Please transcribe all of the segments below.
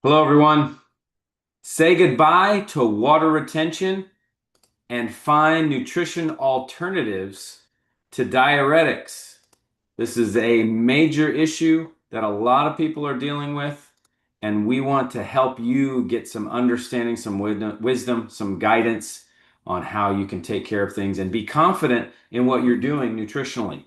Hello, everyone. Say goodbye to water retention and find nutrition alternatives to diuretics. This is a major issue that a lot of people are dealing with, and we want to help you get some understanding, some wisdom, some guidance on how you can take care of things and be confident in what you're doing nutritionally.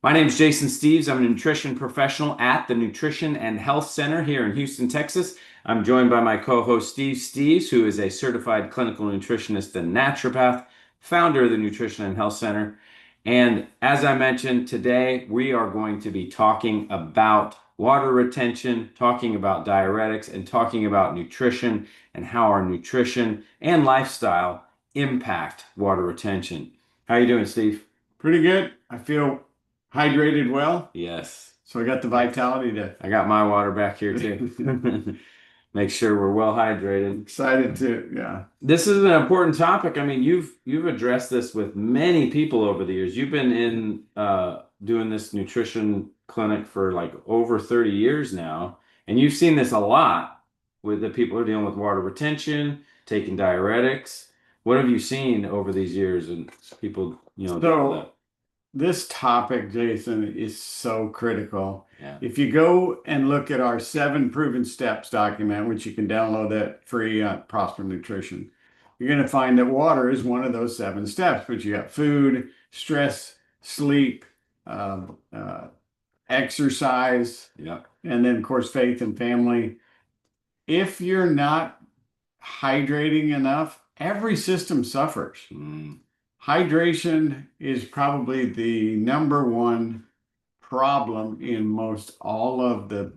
My name is Jason Steves. I'm a nutrition professional at the Nutrition and Health Center here in Houston, Texas. I'm joined by my co-host Steve Steves, who is a certified clinical nutritionist and naturopath, founder of the Nutrition and Health Center. And as I mentioned, today we are going to be talking about water retention, talking about diuretics, and talking about nutrition and how our nutrition and lifestyle impact water retention. How are you doing, Steve? Pretty good. I feel hydrated well, Yes. so I got the vitality to I got my water back here too. Make sure we're well hydrated. excited to, yeah. This is an important topic. I mean, you've addressed this with many people over the years. You've been in doing this nutrition clinic for like over 30 years now, and you've seen this a lot with the people who are dealing with water retention, taking diuretics. What have you seen over these years and people, dealing with So this topic, Jason, is so critical. that? If you go and look at our 7 proven steps document, which you can download that free at Prosper Nutrition, you're going to find that water is one of those 7 steps. But you got food, stress, sleep, um, uh, exercise, Yeah. and then of course faith and family. If you're not hydrating enough, every system suffers. Mm. Hydration is probably the number one problem in most all of the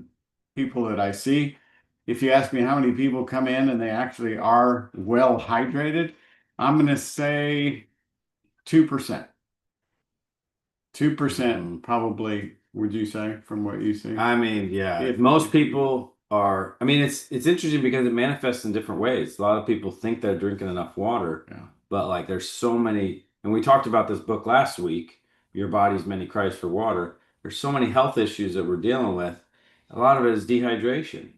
people that I see. If you ask me how many people come in and they actually are well hydrated, I'm going to say 2%. 2% probably, would you say, from what you see? I mean, yeah, If most people are, I mean, it's interesting because it manifests in different ways. A lot of people think they're drinking enough water, yeah. but like there's so many, and we talked about this book last week, Your Body's Many Cries for Water. There's so many health issues that we're dealing with. A lot of it is dehydration.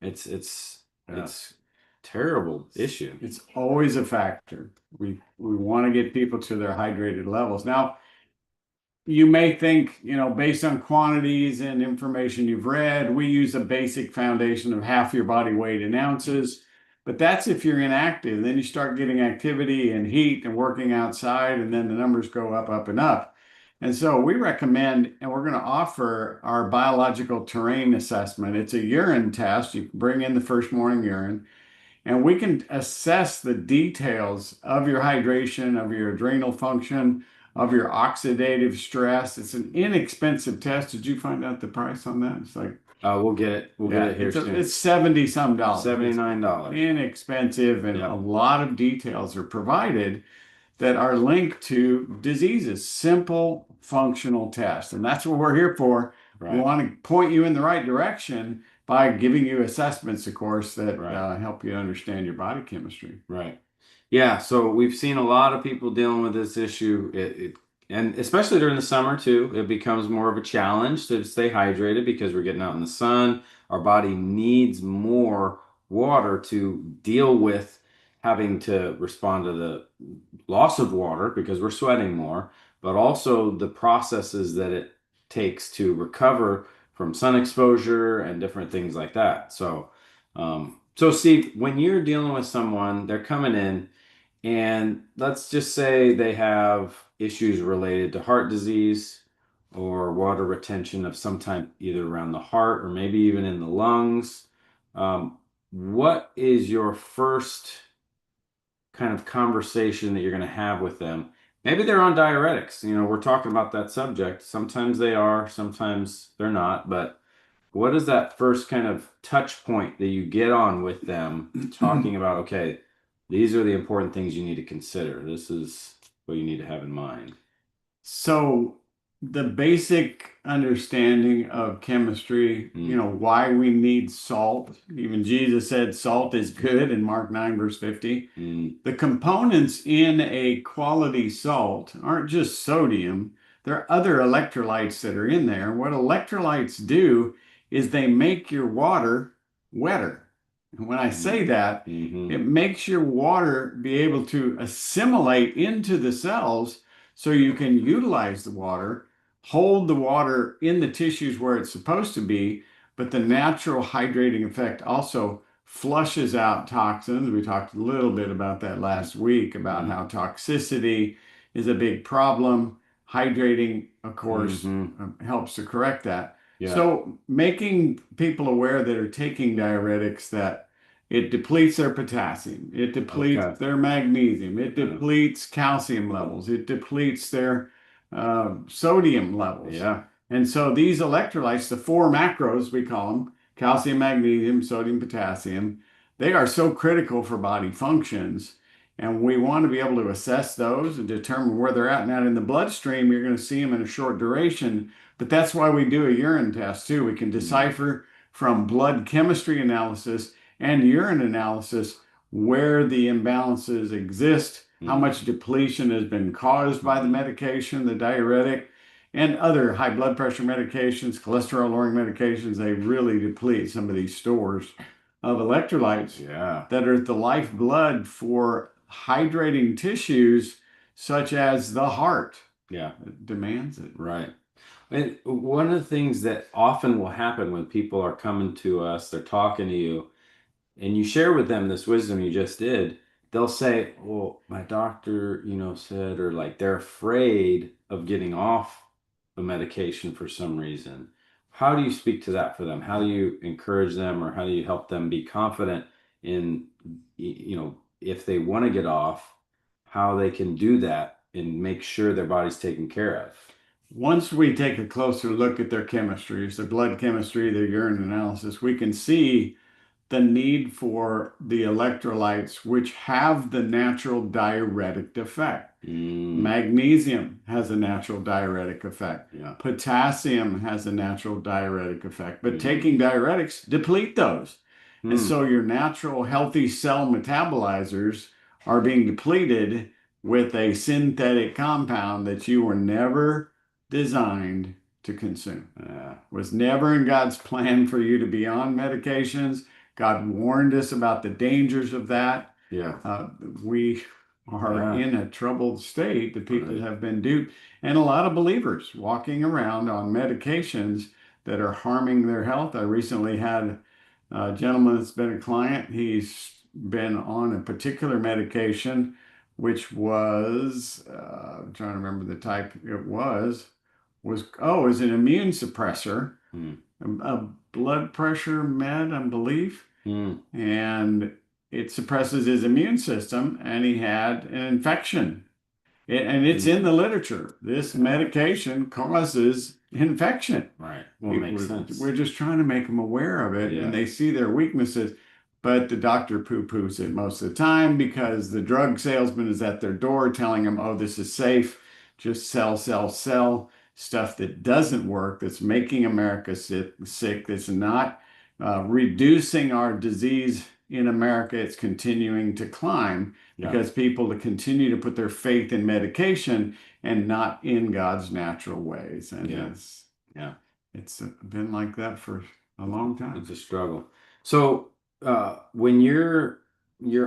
It's Yeah. it's terrible issue. It's always a factor. We want to get people to their hydrated levels. Now, you may think, based on quantities and information you've read, we use a basic foundation of half your body weight in ounces. But that's if you're inactive. Then you start getting activity and heat and working outside, and then the numbers go up, up, and up. And so we recommend, and we're going to offer our biological terrain assessment. It's a urine test. You can bring in the first morning urine, and we can assess the details of your hydration, of your adrenal function, of your oxidative stress. It's an inexpensive test. Did you find out the price on that? It's like, We'll get it. We'll get yeah, it here soon. it's 70 some dollars. $79. Inexpensive, and Yep. a lot of details are provided that are linked to diseases. Simple functional tests. And that's what we're here for. Right. We want to point you in the right direction by giving you assessments, of course, that Right. help you understand your body chemistry. Right. Yeah, so we've seen a lot of people dealing with this issue. And especially during the summer too, it becomes more of a challenge to stay hydrated because we're getting out in the sun. Our body needs more water to deal with having to respond to the loss of water because we're sweating more, but also the processes that it takes to recover from sun exposure and different things like that. So Steve, when you're dealing with someone, they're coming in and let's just say they have issues related to heart disease or water retention of some type, either around the heart or maybe even in the lungs. What is your first kind of conversation that you're going to have with them? Maybe they're on diuretics. We're talking about that subject. Sometimes they are, sometimes they're not, but what is that first kind of touch point that you get on with them talking about, okay, these are the important things you need to consider. This is what you need to have in mind. So the basic understanding of chemistry, why we need salt. Even Jesus said salt is good in Mark 9, verse 50. The components in a quality salt aren't just sodium. There are other electrolytes that are in there. What electrolytes do is they make your water wetter. And when I say Mm-hmm. that, it makes your water be able to assimilate into the cells so you can utilize the water, hold the water in the tissues where it's supposed to be, but the natural hydrating effect also flushes out toxins. We talked a little bit about that last week about Mm-hmm. how toxicity is a big problem. Hydrating, of course, Mm-hmm. helps to correct that. Yeah. So making people aware that are taking diuretics that it depletes their potassium, it depletes Okay. their magnesium, it Yeah. depletes calcium levels, it depletes their sodium levels. Yeah. And so these electrolytes, the four macros we call them, calcium, magnesium, sodium, potassium, they are so critical for body functions. And we want to be able to assess those and determine where they're at. Now, in the bloodstream, you're going to see them in a short duration, but that's why we do a urine test too. We can Mm. decipher from blood chemistry analysis and urine analysis where the imbalances exist, how Mm. much depletion has been caused by the medication, the diuretic, and other high blood pressure medications, cholesterol lowering medications. They really deplete some of these stores of electrolytes Yeah. that are the lifeblood for hydrating tissues such as the heart. Yeah. It demands it. Right. And one of the things that often will happen when people are coming to us, they're talking to you, and you share with them this wisdom you just did, they'll say, well, my doctor, said, or like they're afraid of getting off a medication for some reason. How do you speak to that for them? How do you encourage them, or how do you help them be confident in, if they want to get off, how they can do that and make sure their body's taken care of? Once we take a closer look at their chemistries, their blood chemistry, their urine analysis, we can see the need for the electrolytes, which have the natural diuretic effect. Mm, Magnesium has a natural diuretic effect. yeah. Potassium has a natural diuretic effect. But Mm, taking diuretics deplete those. And mm, so your natural healthy cell metabolizers are being depleted with a synthetic compound that you were never designed to consume. yeah. Was never in God's plan for you to be on medications. God warned us about the dangers of that. Yeah. We are Yeah. in a troubled state. The people Right. have been duped, and a lot of believers walking around on medications that are harming their health. I recently had a gentleman that's been a client. He's been on a particular medication, which was, I'm trying to remember the type it was, oh, it was an immune suppressor, Mm, a blood pressure med, I believe, mm, and it suppresses his immune system, and he had an infection. And it's in the mm. literature. This Yeah. medication causes infection. Right. Well, it makes We're sense. just trying to make them aware of it, and Yeah. they see their weaknesses, but the doctor poo-poos it most of the time because the drug salesman is at their door telling them, oh, this is safe, just sell, sell, sell stuff that doesn't work, that's making America sick, that's not reducing our disease in America. It's continuing to climb Yeah. because people continue to put their faith in medication and not in God's natural ways. And Yeah. Yeah. it's been like that for a long It's time. a struggle. So, when you're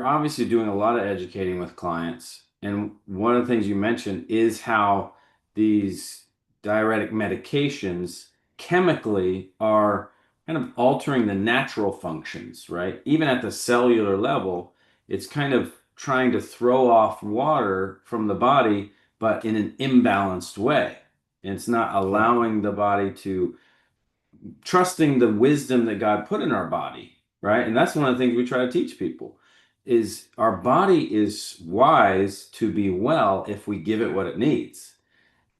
obviously doing a lot of educating with clients, and one of the things you mentioned is how these diuretic medications chemically are kind of altering the natural functions, right? Even at the cellular level, it's kind of trying to throw off water from the body, but in an imbalanced way. And it's not Exactly. allowing the body to trusting the wisdom that God put in our body, right? And that's one of the things we try to teach people is our body is wise to be well if we give it what it needs.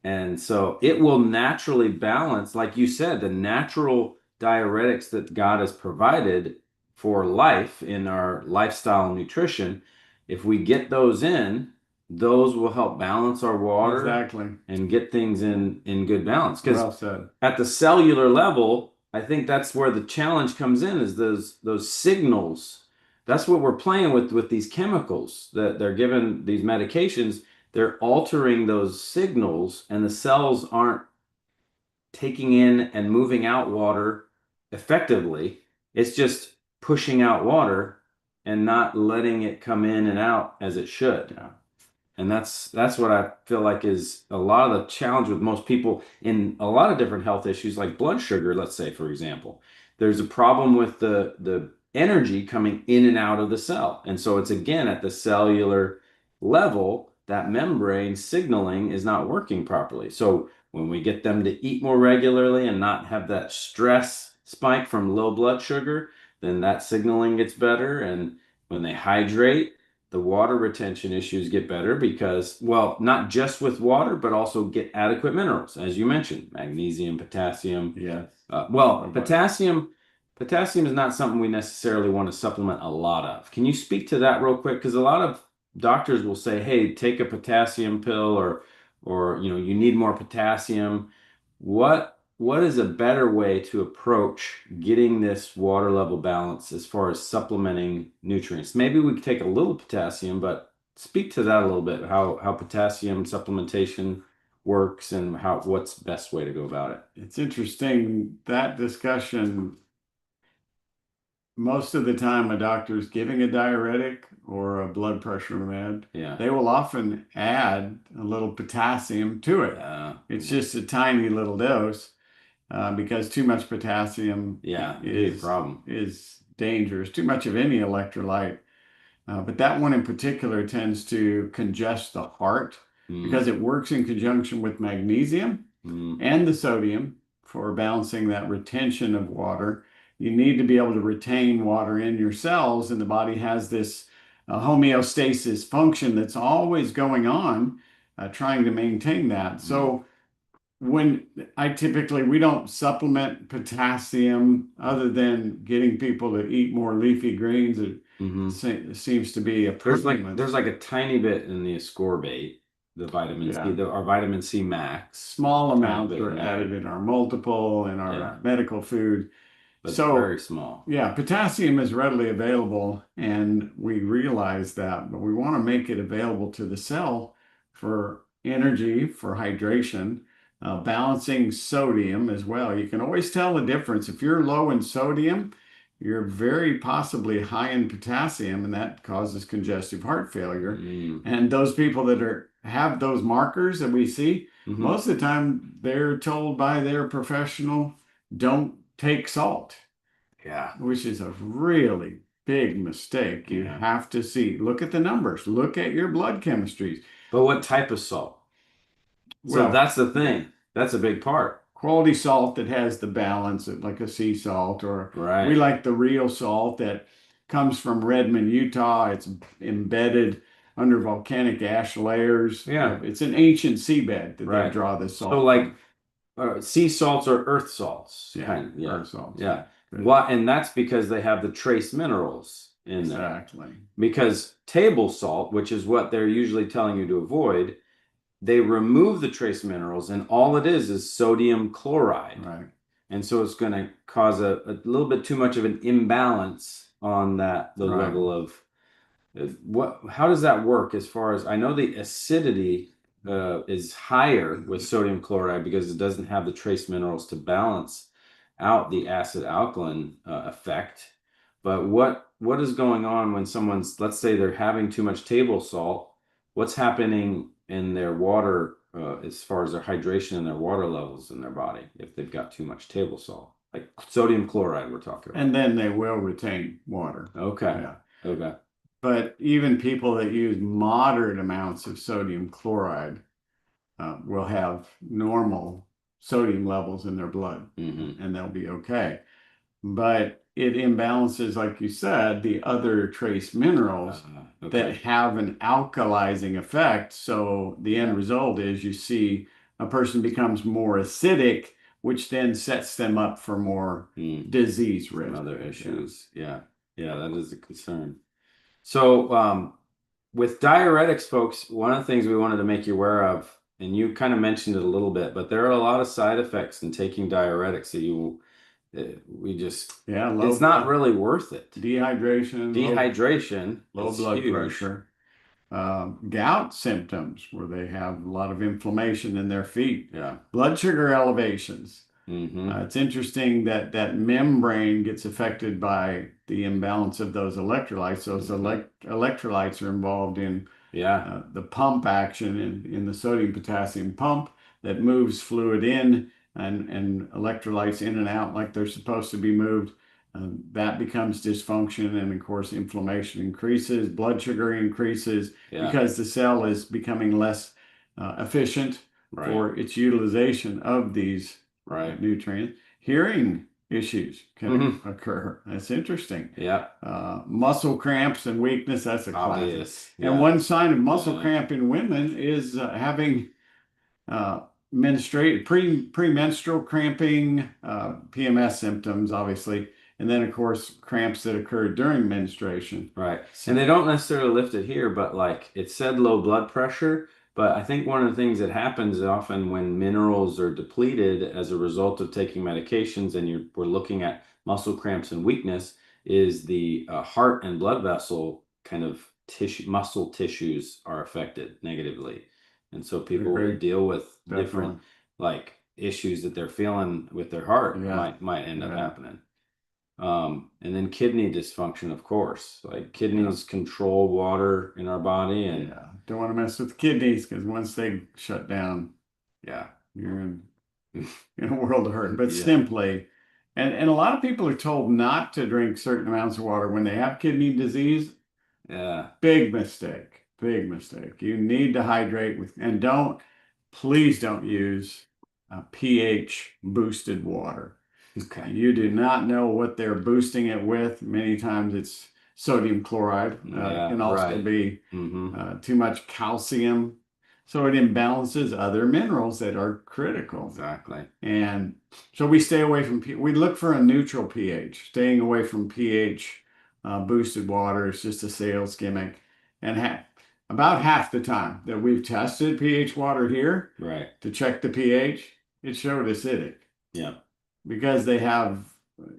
And so it will naturally balance, like you said, the natural diuretics that God has provided for life in our lifestyle and nutrition. If we get those in, those will help balance our water Exactly. and get things in good balance. Because Well said. at the cellular level, I think that's where the challenge comes in is those signals. That's what we're playing with these chemicals that they're given these medications. They're altering those signals, and the cells aren't taking in and moving out water effectively. It's just pushing out water and not letting it come in and out as it should. Yeah. And that's what I feel like is a lot of the challenge with most people in a lot of different health issues, like blood sugar, let's say, for example. There's a problem with the energy coming in and out of the cell. And so it's again at the cellular level, that membrane signaling is not working properly. So when we get them to eat more regularly and not have that stress spike from low blood sugar, then that signaling gets better. And when they hydrate, the water retention issues get better because, well, not just with water, but also get adequate minerals, as you mentioned, magnesium, potassium. Yes. Well, potassium is not something we necessarily want to supplement a lot of. Can you speak to that real quick? Because a lot of doctors will say, "Hey, take a potassium pill," or you need more potassium. What is a better way to approach getting this water level balance as far as supplementing nutrients? Maybe we could take a little potassium, but speak to that a little bit, how potassium supplementation works and what's the best way to go about it. It's interesting that discussion. Most of the time, a doctor is giving a diuretic or a blood pressure med. Yeah. They will often add a little potassium to it. It's just a tiny little dose because too much potassium Yeah, it'd be a is problem. is dangerous. Too much of any electrolyte. But that one in particular tends to congest the heart because it works in conjunction with magnesium and the sodium for balancing that retention of water. You need to be able to retain water in your cells, and the body has this homeostasis function that's always going on, trying to maintain that. So when we don't supplement potassium other than getting people to eat more leafy greens. It seems to be a There's like a tiny bit in the ascorbate, the vitamin C, yeah. our vitamin C max. Small Tiny amounts bit are in there. added in our multiple and our Yeah. medical food. But So very small. yeah, potassium is readily available, and we realize that, but we want to make it available to the cell for energy, for hydration, balancing sodium as well. You can always tell the difference. If you're low in sodium, you're very possibly high in potassium, and that causes congestive heart failure. And those people that have those markers that we see, most of the time they're told by their professional, don't take salt. Yeah. Which is a really big mistake. You have to look at the numbers, look at your blood chemistries. But what type of salt? So Well, that's the thing. That's a big part. quality salt that has the balance, like a sea salt, or Right. we like the real salt that comes from Redmond, Utah. It's embedded under volcanic ash layers. Yeah. It's an ancient seabed that Right. they draw this salt So like sea salts or earth salts. from. Kind of, yeah. Earth salts. Yeah. What, and that's because they have the trace minerals in there. Exactly. Because table salt, which is what they're usually telling you to avoid, they remove the trace minerals and all it is sodium chloride. Right. And so it's going to cause a little bit too much of an imbalance on the Right. level of how does that work as far as I know the acidity is higher with sodium chloride because it doesn't have the trace minerals to balance out the acid alkaline effect. But what is going on when someone's, let's say they're having too much table salt? What's happening in their water as far as their hydration and their water levels in their body if they've got too much table salt, like sodium chloride we're talking about? And then they will retain water. Okay. Yeah. Okay. But even people that use moderate amounts of sodium chloride will have normal sodium levels in their blood, and they'll be okay. But it imbalances, like you said, the other trace minerals that have an alkalizing effect. So the end result is you see a person becomes more acidic, which then sets them up for more disease risk. Other issues. Yeah. Yeah, that is a concern. So with diuretics, folks, one of the things we wanted to make you aware of, and you kind of mentioned it a little bit, but there are a lot of side effects in taking diuretics that it's not really worth it. Dehydration, low is blood huge. pressure, gout symptoms where they have a lot of inflammation in their feet, blood sugar elevations. Mm-hmm. It's interesting that that membrane gets affected by the imbalance of those electrolytes. Those Mm-hmm. electrolytes are involved in Yeah. the pump action in the sodium potassium pump that moves fluid in and electrolytes in and out like they're supposed to be moved. That becomes dysfunction, and of course, inflammation increases, blood sugar increases Yeah. because the cell is becoming less efficient Right. for its utilization of these Right. nutrients. Hearing issues can Mm-hmm. occur. That's interesting. Yeah. Muscle cramps and weakness, that's a classic. Obvious. And Yeah. one sign of muscle Yeah. cramp in women is having uh, premenstrual cramping, PMS symptoms, obviously, and then of course cramps that occur during menstruation. Right. And So, they don't necessarily lift it here, but like it said low blood pressure. But I think one of the things that happens often when minerals are depleted as a result of taking medications and we're looking at muscle cramps and weakness is the heart and blood vessel kind of tissue, muscle tissues are affected negatively. And so I people will agree, deal with different definitely. like issues that they're feeling with their heart Yeah, might end up yeah, happening. And then kidney dysfunction, of course. Like yeah, kidneys control water in our body, and yeah. Don't want to mess with the kidneys because once they shut down, yeah, you're in a world of hurt. But yeah, simply, and a lot of people are told not to drink certain amounts of water when they have kidney disease. yeah. Big mistake. Big mistake. You need to hydrate with, and please don't use pH boosted water. Okay. You do not know what they're boosting it with. Many times it's sodium chloride. Yeah, Can also right. be Mm-hmm. too much calcium. So it imbalances other minerals that are critical. Exactly. And so we stay away from, we look for a neutral pH. Staying away from pH boosted water is just a sales gimmick. And about half the time that we've tested pH water here Right. to check the pH, it showed acidic Yeah. because they have,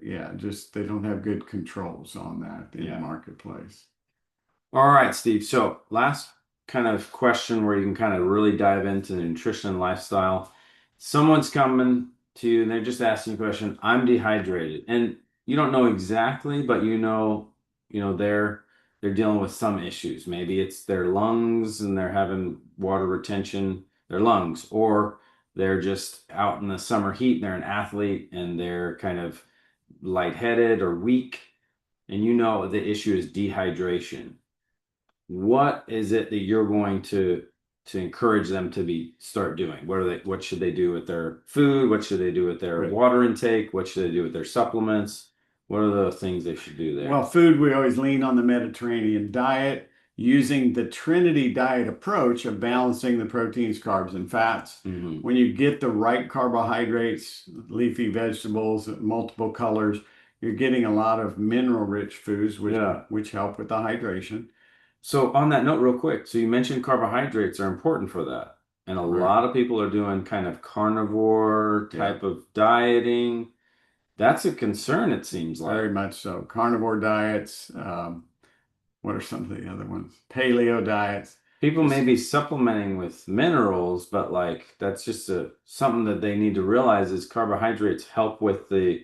yeah, just they don't have good controls on that in the Yeah. marketplace. All right, Steve. So, last kind of question where you can kind of really dive into the nutrition and lifestyle. Someone's coming to you and they're just asking a question. I'm dehydrated, and you don't know exactly, but they're dealing with some issues. Maybe it's their lungs and they're having water retention, their lungs, or they're just out in the summer heat and they're an athlete and they're kind of lightheaded or weak, and the issue is dehydration. What is it that you're going to encourage them to be start doing? What should they do with their food? What should they do with their Right. water intake? What should they do with their supplements? What are the things they should do Well, there? food, we always lean on the Mediterranean diet using the Trinity diet approach of balancing the proteins, carbs, and fats. Hmm. When you get the right carbohydrates, leafy vegetables, multiple colors, you're getting a lot of mineral-rich foods, Yeah. which help with the hydration. So on that note, real quick, so you mentioned carbohydrates are important for that. And a Very, lot of people are doing kind of carnivore yeah, type of dieting. That's a concern, it seems very like. much so. Carnivore diets. What are some of the other ones? Paleo diets. People may Just be supplementing with minerals, but like that's just something that they need to realize is carbohydrates help with the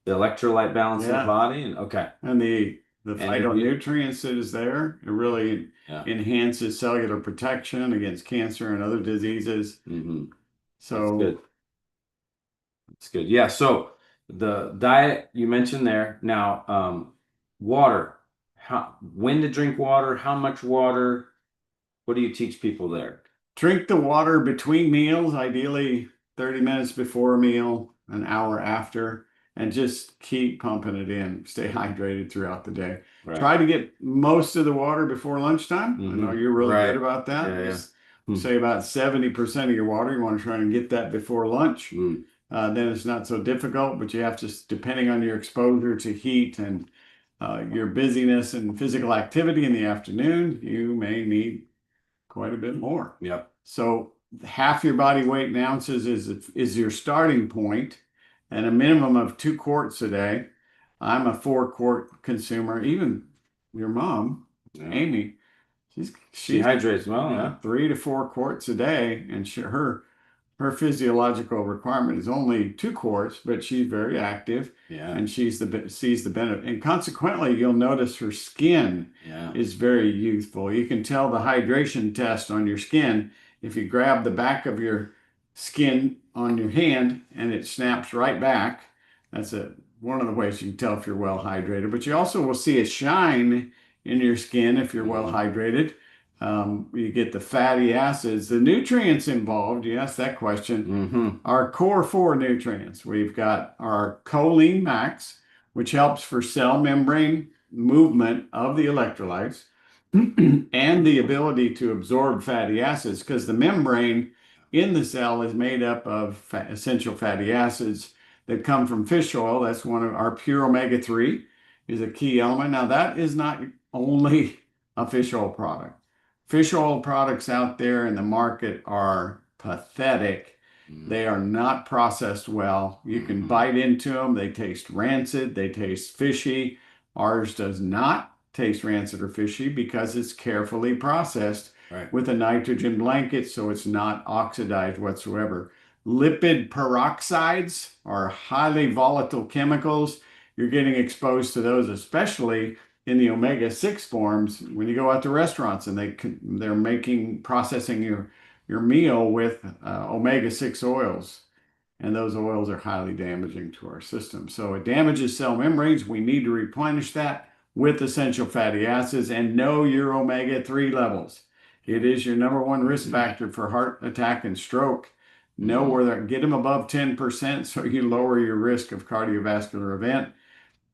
electrolyte balance in the yeah, body. And okay, and the energy. phytonutrients that is there, it really Yeah. enhances cellular protection against cancer and other diseases. Hmm. That's good. So That's good. Yeah. So the diet you mentioned there. Now, water. When to drink water, how much water? What do you teach people there? drink the water between meals, ideally 30 minutes before a meal, an hour after, and just keep pumping it in. Stay hydrated throughout the day. Right. Try to get most of the water before lunchtime. I know Hmm. you're really good Right. about that. Yeah. You Yeah. Hmm. say about 70% of your water, you want to try and get that before lunch. Mm. Then it's not so difficult, but you have to, depending on your exposure to heat and your busyness and physical activity in the afternoon, you may need quite a bit more. Yep. So half your body weight in ounces is your starting point, and a minimum of 2 quarts a day. I'm a 4 quart consumer. Even your mom, Yeah. Amy, She she's hydrates well, yeah yeah. 3 to 4 quarts a day, and her her physiological requirement is only 2 quarts, but she's very active Yeah. and sees the benefit. And consequently, you'll notice her skin Yeah. is very youthful. You can tell the hydration test on your skin if you grab the back of your skin on your hand and it snaps right back. That's one of the ways you can tell if you're well hydrated. But you also will see a shine in your skin if you're well Hmm. hydrated. You get the fatty acids, the nutrients involved. You asked that question. Hmm. Our core four nutrients. We've got our choline max, which helps for cell membrane movement of the electrolytes and the ability to absorb fatty acids because the membrane in the cell is made up of essential fatty acids that come from fish oil. That's one of our pure omega-3 is a key element. Now, that is not only a fish oil product. Fish oil products out there in the market are pathetic. They are not processed well. You can Hmm. bite into them. They taste rancid. They taste fishy. Ours does not taste rancid or fishy because it's carefully processed Right. with a nitrogen blanket so it's not oxidized whatsoever. Lipid peroxides are highly volatile chemicals. You're getting exposed to those, especially in the omega-6 forms when you go out to restaurants and they're making processing your meal with omega-6 oils. And those oils are highly damaging to our system. So it damages cell membranes. We need to replenish that with essential fatty acids and know your omega-3 levels. It is your number one risk factor for heart attack and stroke. Know Hmm. where they get them above 10% so you lower your risk of cardiovascular event.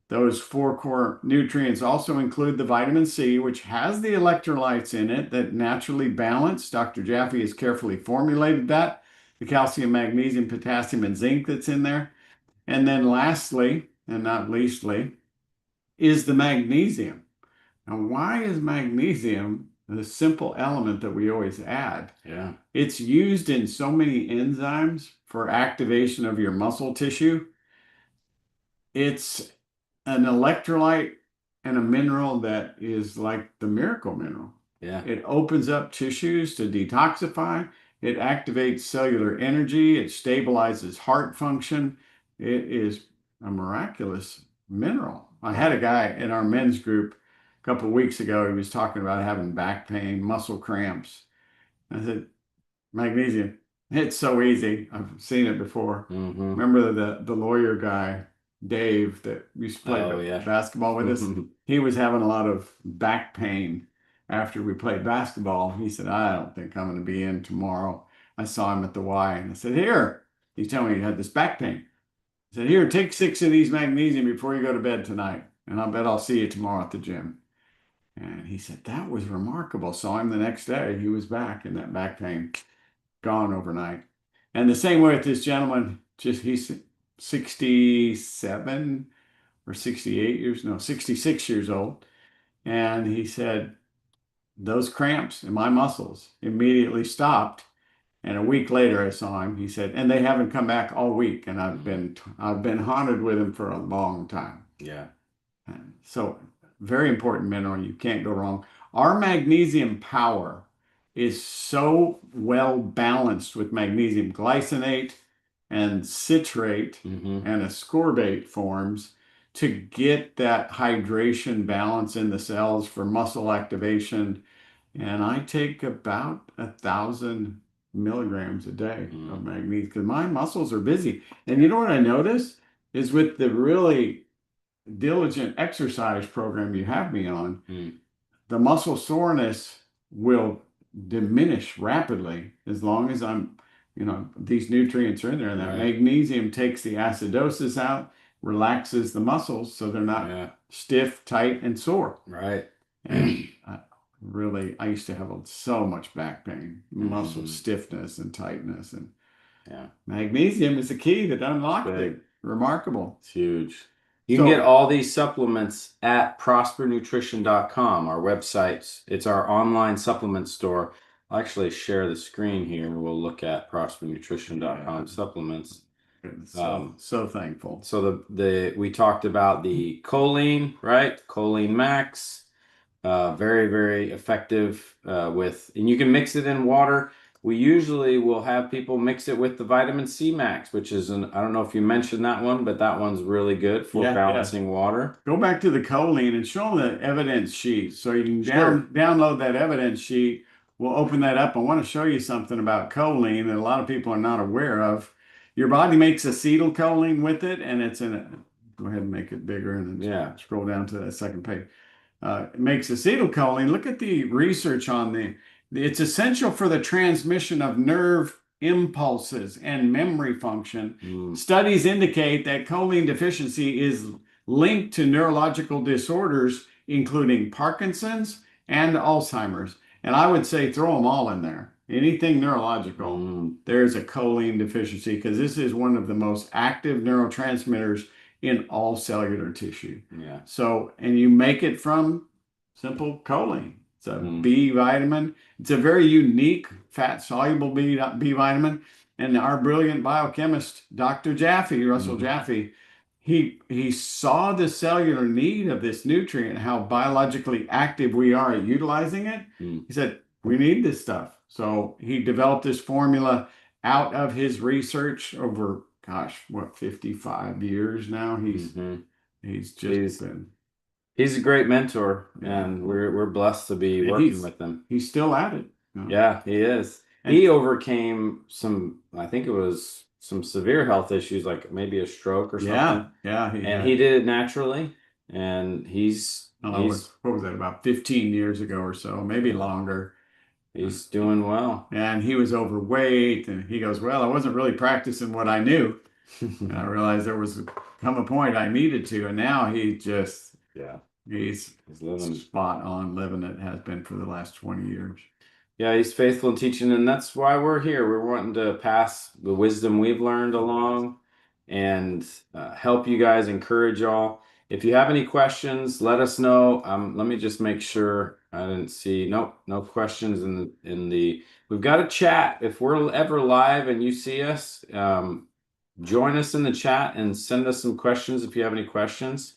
Those four core nutrients also include the vitamin C, which has the electrolytes in it that naturally balance. Dr. Jaffe has carefully formulated that. The calcium, magnesium, potassium, and zinc that's in there. And then lastly, and not leastly, is the magnesium. Now, why is magnesium the simple element that we always add? Yeah. It's used in so many enzymes for activation of your muscle tissue. It's an electrolyte and a mineral that is like the miracle mineral. Yeah. It opens up tissues to detoxify. It activates cellular energy. It stabilizes heart function. It is a miraculous mineral. I had a Right. guy in our men's group a couple of weeks ago. He was talking about having back pain, muscle cramps. I said, magnesium. It's so easy. I've seen it before. Hmm. Remember the lawyer guy, Dave, that used to play Oh, yeah. basketball with us? He was having a lot of back pain after we played basketball. He said, I don't think I'm going to be in tomorrow. I saw him at the Y and I said, Here, he's telling me he had this back pain. I said, Here, take 6 of these magnesium before you go to bed tonight. And I'll bet I'll see you tomorrow at the gym. And he said, That was remarkable. Saw him the next day. He was back in that back pain gone overnight. And the same way with this gentleman, just he's 67 or 68 years, no, 66 years old. And he said, those cramps in my muscles immediately stopped. And a week later I saw him, he said, and they haven't come back all week. And Hmm. I've been haunted with him for a long time. Yeah. So, very important mineral. You can't go wrong. Our magnesium power is so well balanced with magnesium glycinate and citrate Hmm. and ascorbate forms to get that hydration balance in the cells for muscle activation. And I take about 1,000 milligrams a day of Hmm. magnesium because my muscles are busy. And you know what I notice is with the really diligent exercise program you have me on, Hmm. the muscle soreness will diminish rapidly as long as these nutrients are in there. And that Right. magnesium takes the acidosis out, relaxes the muscles so they're not Yeah. stiff, tight, and sore. Right. And I used to have so much back pain, muscle Hmm. stiffness and tightness. And Yeah. magnesium is the key that It's unlocked it. big. Remarkable. It's huge. You can get So, all these supplements at prospernutrition.com, our website. It's our online supplement store. I'll actually share the screen here. We'll look at yeah, prospernutrition.com supplements. so Um, so thankful. so the we talked about the choline, right? Choline Max, very, very effective and you can mix it in water. we usually will have people mix it with the vitamin C Max, which is I don't know if you mentioned that one, but that one's really good for Yeah, yeah. balancing water. Go back to the choline and show them the evidence sheet. So you can Sure. download that evidence sheet. We'll open that up. I want to show you something about choline that a lot of people are not aware of. Your body makes acetylcholine with it, and it's in it. Go ahead and make it bigger and then Yeah. scroll down to that second page. It makes acetylcholine. Look at the research on it's essential for the transmission of nerve impulses and memory function. Mm, Studies indicate that choline deficiency is linked to neurological disorders, including Parkinson's and Alzheimer's. And I would say throw them all in there. Anything neurological, mm, there's a choline deficiency because this is one of the most active neurotransmitters in all cellular tissue. yeah. So, and you make it from simple choline. It's a Mm, B vitamin. It's a very unique fat soluble B vitamin. And our brilliant biochemist, Dr. Jaffe, Russell mhm, Jaffe, he saw the cellular need of this nutrient, how biologically active we are at utilizing it. mm, He said, we need this stuff. So he developed this formula out of his research over, gosh, what, 55 years now. mhm. He's just He's been, he's a great mentor, yeah. and we're blessed to be And working with him. he's still at it. Yeah, he is. And He overcame some, I think it was some severe health issues, like maybe a stroke or yeah, something, yeah, he and he had, did it naturally, and I don't know, he's what was that, about 15 years ago or so, maybe yeah, longer. he's doing well. And he was overweight, and he goes, well, I wasn't really practicing what I knew. And I realized there was come a point I needed to, and now Yeah, he's he's living. spot on living it, has been for the last 20 years. Yeah, he's faithful in teaching, and that's why we're here. We're wanting to pass the wisdom we've learned along and help you guys, encourage y'all. If you have any questions, let us know. Let me just make sure I didn't see. Nope, no questions in the. We've got a chat. If we're ever live and you see us, join us in the chat and send us some questions if you have any questions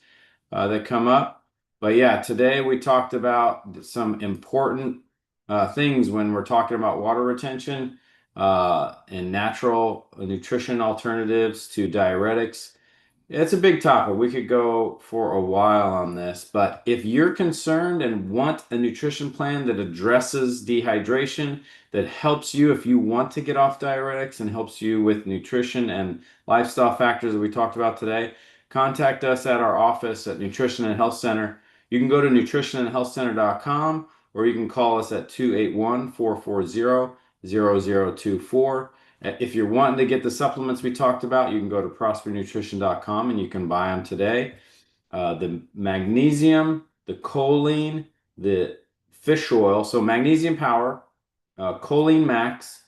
that come up. But yeah, today we talked about some important things when we're talking about water retention and natural nutrition alternatives to diuretics. It's a big topic. We could go for a while on this, but if you're concerned and want a nutrition plan that addresses dehydration, that helps you if you want to get off diuretics and helps you with nutrition and lifestyle factors that we talked about today, contact us at our office at Nutrition and Health Center. You can go to nutritionandhealthcenter.com or you can call us at 281-440-0024. If you're wanting to get the supplements we talked about, you can go to prospernutrition.com and you can buy them today. The magnesium, the choline, the fish oil. So magnesium power, choline max.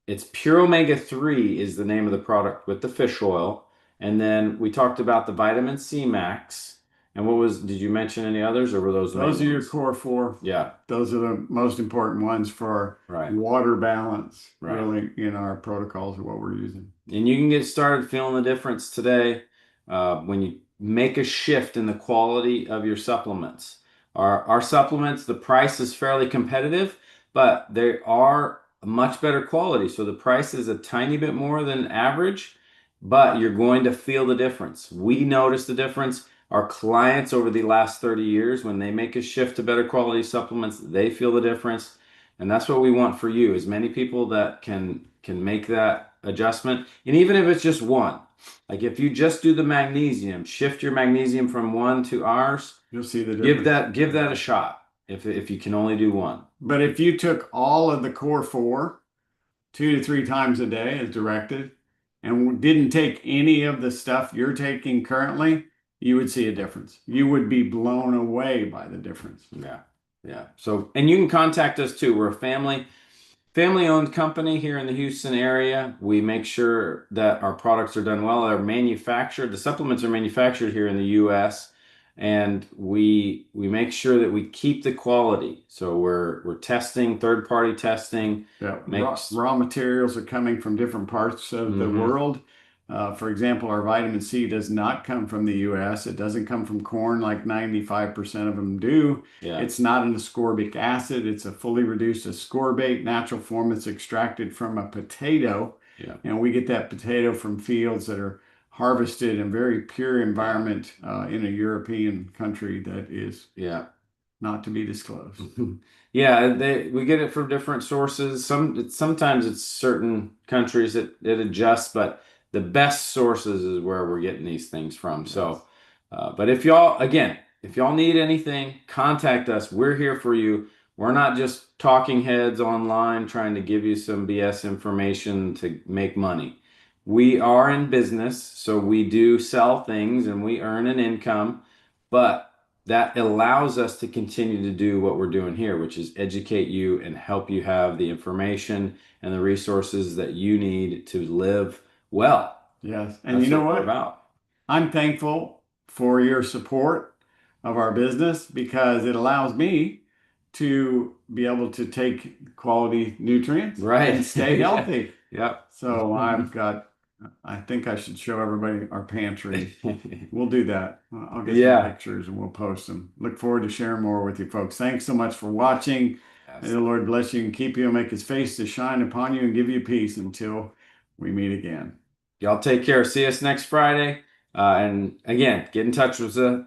It's pure omega 3 is the name of the product with the fish oil. And then we talked about the vitamin C max. And did you mention any others or were those the Those main are your ones? core four. Yeah, Those are the most important ones for right, water balance, right. really, in our protocols of what we're using. And you can get started feeling the difference today when you make a shift in the quality of your supplements. Our supplements, the price is fairly competitive, but they are much better quality. So the price is a tiny bit more than average, but you're going to feel the difference. We notice the difference. Our clients over the last 30 years, when they make a shift to better quality supplements, they feel the difference. And that's what we want for you, as many people that can make that adjustment. And even if it's just one, like if you just do the magnesium, shift your magnesium from one to ours, You'll see the give difference. that a shot if you can only do one. But if you took all of the core four 2 to 3 times a day as directed and didn't take any of the stuff you're taking currently, you would see a difference. You would be blown away by the difference. Yeah. Yeah. So, and you can contact us too. We're a family owned company here in the Houston area. We make sure that our products are done well. They're manufactured. The supplements are manufactured here in the US and we make sure that we keep the quality. So we're testing, third party testing. Yeah, Makes raw materials are coming from different parts of the hmm world. For example, our vitamin C does not come from the US. It doesn't come from corn like 95% of them do. Yeah. It's not an ascorbic acid. It's a fully reduced ascorbate natural form that's extracted from a potato. Yeah. And we get that potato from fields that are harvested in very pure Yeah. environment in a European country that is Yeah. not to be disclosed. Yeah, we get it from different sources. Sometimes it's certain countries that it adjusts, but the best sources is where we're getting these things from. Yes. So, but if y'all need anything, contact us. We're here for you. We're not just talking heads online trying to give you some BS information to make money. We are in business, so we do sell things and we earn an income, but that allows us to continue to do what we're doing here, which is educate you and help you have the information and the resources that you need to live well. Yes. And you That's know what we're what? about. I'm thankful for your support of our business because it allows me to be able to take quality nutrients Right. and stay Yeah. healthy. Yep. So I think I should show everybody our pantry. We'll do that. I'll get some Yeah. pictures and we'll post them. Look forward to sharing more with you folks. Thanks so much for watching. May Yes. the Lord bless you and keep you and make his face to shine upon you and give you peace until we meet again. Y'all take care. See us next Friday. And again, get in touch with us